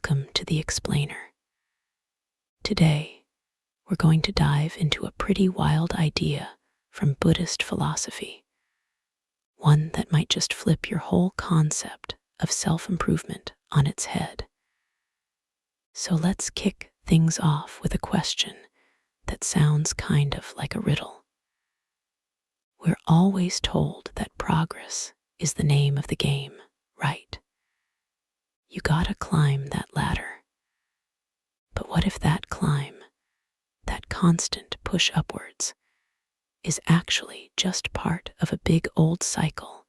Welcome to the Explainer. Today, we're going to dive into a pretty wild idea from Buddhist philosophy, one that might just flip your whole concept of self-improvement on its head. So let's kick things off with a question that sounds kind of like a riddle. We're always told that progress is the name of the game, right? You gotta climb that ladder. But what if that climb, that constant push upwards, is actually just part of a big old cycle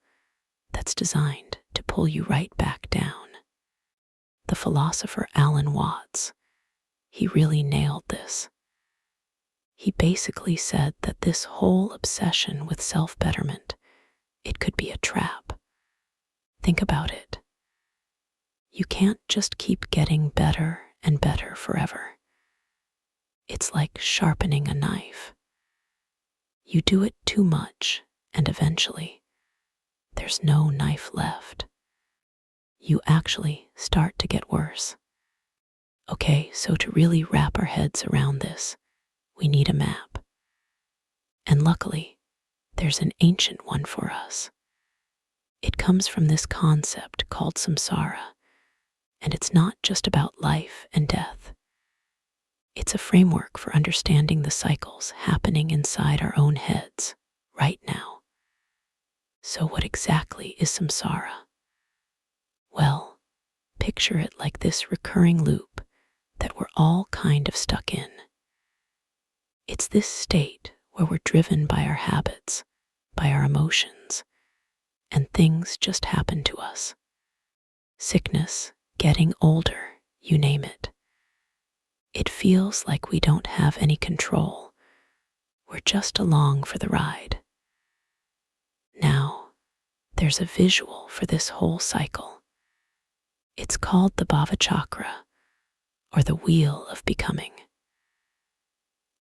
that's designed to pull you right back down? The philosopher Alan Watts, he really nailed this. He basically said that this whole obsession with self-betterment, it could be a trap. Think about it. You can't just keep getting better and better forever. It's like sharpening a knife. You do it too much, and eventually, there's no knife left. You actually start to get worse. Okay, so to really wrap our heads around this, we need a map. And luckily, there's an ancient one for us. It comes from this concept called Samsara, and it's not just about life and death. It's a framework for understanding the cycles happening inside our own heads right now. So what exactly is samsara? Well, picture it like this recurring loop that we're all kind of stuck in. It's this state where we're driven by our habits, by our emotions, and things just happen to us. Sickness, getting older, you name it. It feels like we don't have any control. We're just along for the ride. Now, there's a visual for this whole cycle. It's called the Bhava Chakra, or the wheel of becoming.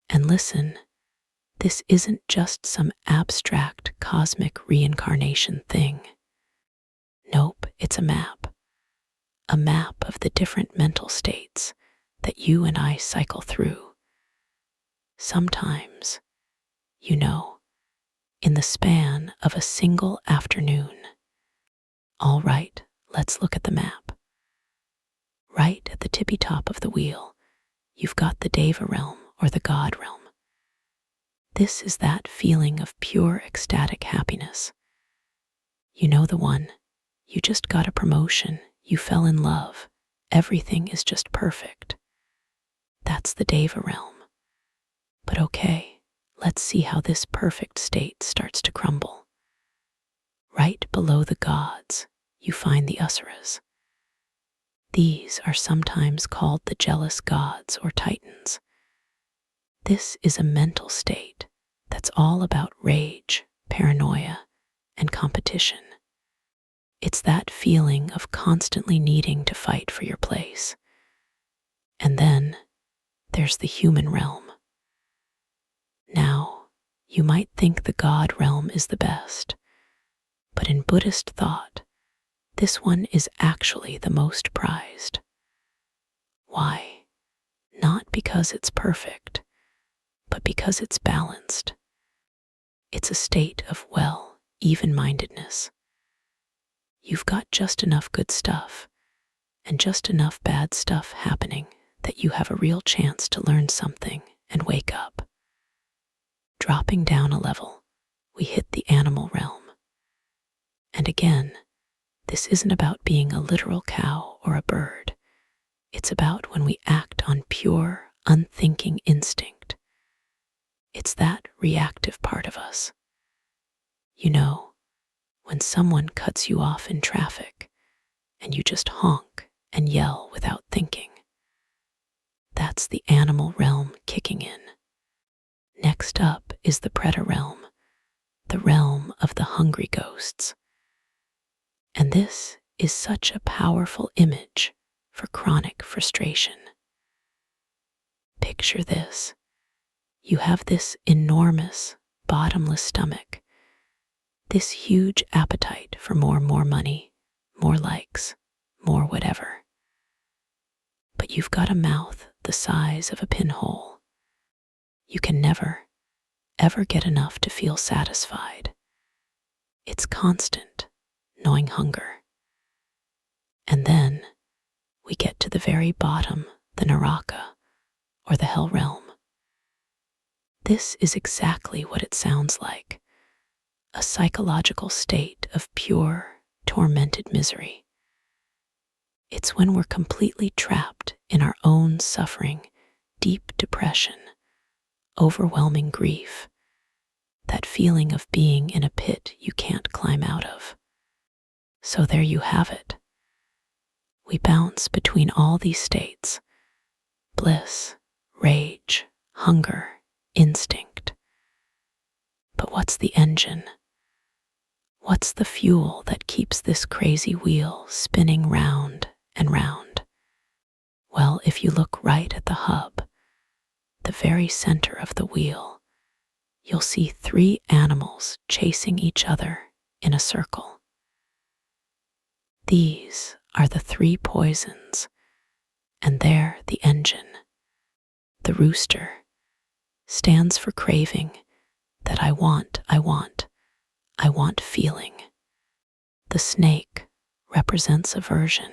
And listen, this isn't just some abstract cosmic reincarnation thing. Nope, it's a map of the different mental states that you and I cycle through. Sometimes, in the span of a single afternoon. All right, let's look at the map. Right at the tippy top of the wheel, you've got the Deva realm or the God realm. This is that feeling of pure ecstatic happiness. You know the one. You just got a promotion, you fell in love, everything is just perfect. That's the Deva realm. But okay, let's see how this perfect state starts to crumble. Right below the gods, you find the Asuras. These are sometimes called the jealous gods or titans. This is a mental state that's all about rage, paranoia, and competition. It's that feeling of constantly needing to fight for your place. And then there's the human realm. Now, you might think the God realm is the best, but in Buddhist thought, this one is actually the most prized. Why? Not because it's perfect, but because it's balanced. It's a state of, even-mindedness. You've got just enough good stuff and just enough bad stuff happening that you have a real chance to learn something and wake up. Dropping down a level, we hit the animal realm. And again, this isn't about being a literal cow or a bird. It's about when we act on pure, unthinking instinct. It's that reactive part of us. When someone cuts you off in traffic and you just honk and yell without thinking. That's the animal realm kicking in. Next up is the predator realm, the realm of the hungry ghosts. And this is such a powerful image for chronic frustration. Picture this. You have this enormous, bottomless stomach, this huge appetite for more money, more likes, more whatever. You've got a mouth the size of a pinhole. You can never, ever get enough to feel satisfied. It's constant, gnawing hunger. And then we get to the very bottom, the Naraka, or the hell realm. This is exactly what it sounds like, a psychological state of pure, tormented misery. It's when we're completely trapped in our own suffering, deep depression, overwhelming grief, that feeling of being in a pit you can't climb out of. So there you have it. We bounce between all these states: bliss, rage, hunger, instinct. But what's the engine? What's the fuel that keeps this crazy wheel spinning round and round? Well, if you look right at the hub, the very center of the wheel, you'll see three animals chasing each other in a circle. These are the three poisons, and they're the engine. The rooster stands for craving, that I want feeling. The snake represents aversion.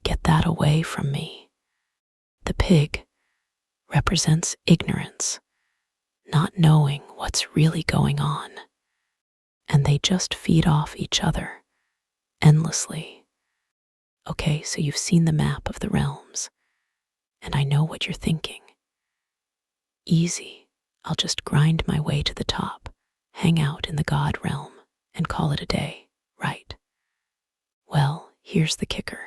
Get that away from me. The pig represents ignorance, not knowing what's really going on. And they just feed off each other endlessly. Okay, so you've seen the map of the realms, and I know what you're thinking. Easy, I'll just grind my way to the top, hang out in the God realm, and call it a day, right? Well, here's the kicker.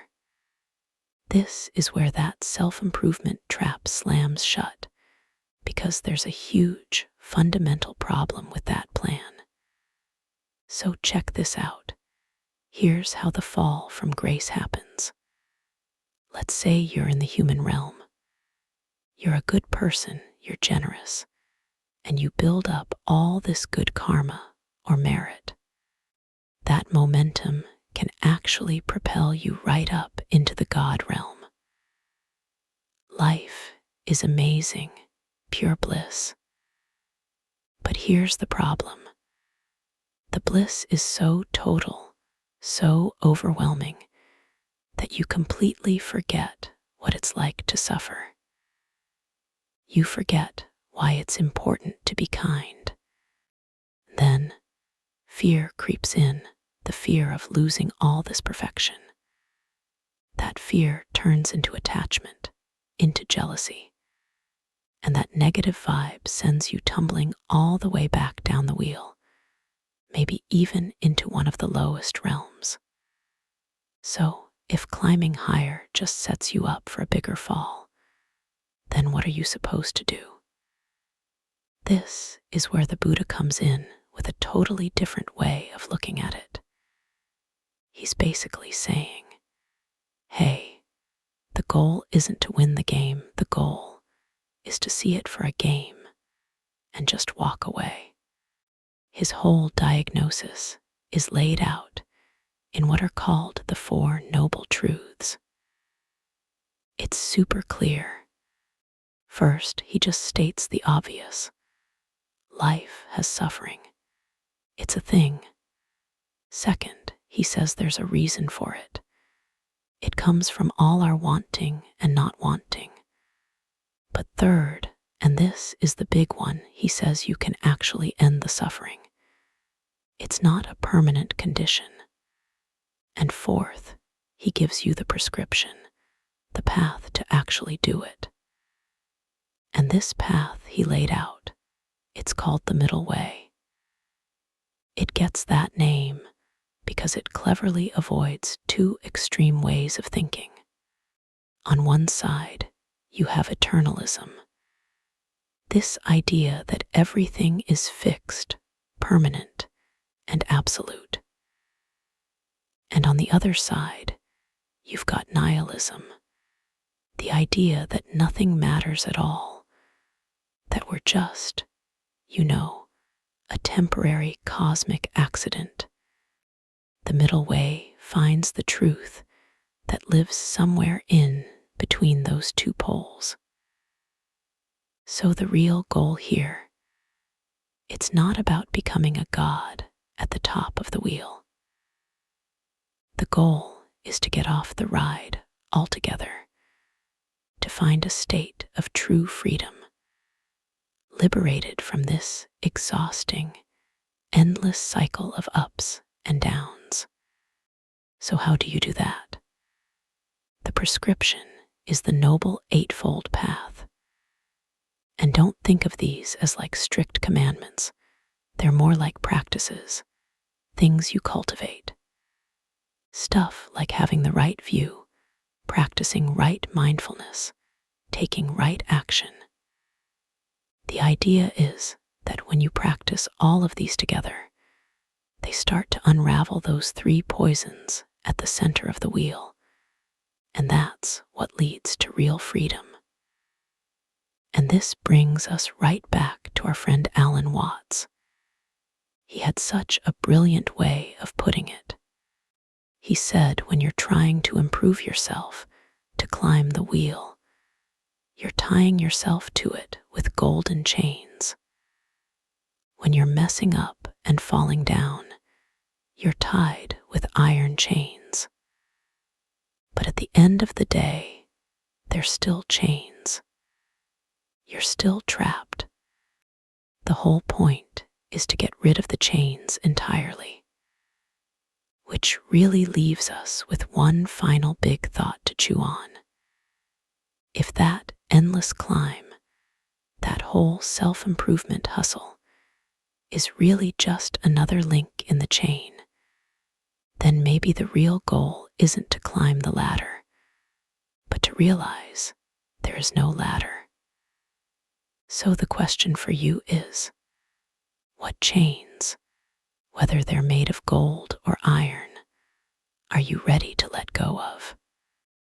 This is where that self-improvement trap slams shut, because there's a huge, fundamental problem with that plan. So check this out. Here's how the fall from grace happens. Let's say you're in the human realm. You're a good person, you're generous, and you build up all this good karma or merit. That momentum can actually propel you right up into the God realm. Life is amazing, pure bliss. But here's the problem. The bliss is so total, so overwhelming, that you completely forget what it's like to suffer. You forget why it's important to be kind. Then fear creeps in, the fear of losing all this perfection. That fear turns into attachment, into jealousy, and that negative vibe sends you tumbling all the way back down the wheel, maybe even into one of the lowest realms. So, if climbing higher just sets you up for a bigger fall, then what are you supposed to do? This is where the Buddha comes in with a totally different way of looking at it. He's basically saying, hey, the goal isn't to win the game, the goal is to see it for a game and just walk away. His whole diagnosis is laid out in what are called the Four Noble Truths. It's super clear. First, he just states the obvious. Life has suffering. It's a thing. Second, he says there's a reason for it. It comes from all our wanting and not wanting. But third, and this is the big one, he says you can actually end the suffering. It's not a permanent condition. And fourth, he gives you the prescription, the path to actually do it. And this path he laid out, it's called the middle way. It gets that name because it cleverly avoids two extreme ways of thinking. On one side, you have eternalism, this idea that everything is fixed, permanent, and absolute. And on the other side, you've got nihilism, the idea that nothing matters at all, that we're just, a temporary cosmic accident. The middle way finds the truth that lives somewhere in between those two poles. So the real goal here, it's not about becoming a god at the top of the wheel. The goal is to get off the ride altogether, to find a state of true freedom, liberated from this exhausting, endless cycle of ups and downs. So how do you do that? The prescription is the Noble Eightfold Path. And don't think of these as like strict commandments. They're more like practices, things you cultivate. Stuff like having the right view, practicing right mindfulness, taking right action. The idea is that when you practice all of these together, they start to unravel those three poisons at the center of the wheel. And that's what leads to real freedom. And this brings us right back to our friend Alan Watts. He had such a brilliant way of putting it. He said when you're trying to improve yourself, to climb the wheel, you're tying yourself to it with golden chains. When you're messing up and falling down, you're tied with iron chains. But at the end of the day, they're still chains. You're still trapped. The whole point is to get rid of the chains entirely. Which really leaves us with one final big thought to chew on. If that endless climb, that whole self-improvement hustle, is really just another link in the chain, then maybe the real goal isn't to climb the ladder, but to realize there is no ladder. So the question for you is, what chains, whether they're made of gold or iron, are you ready to let go of?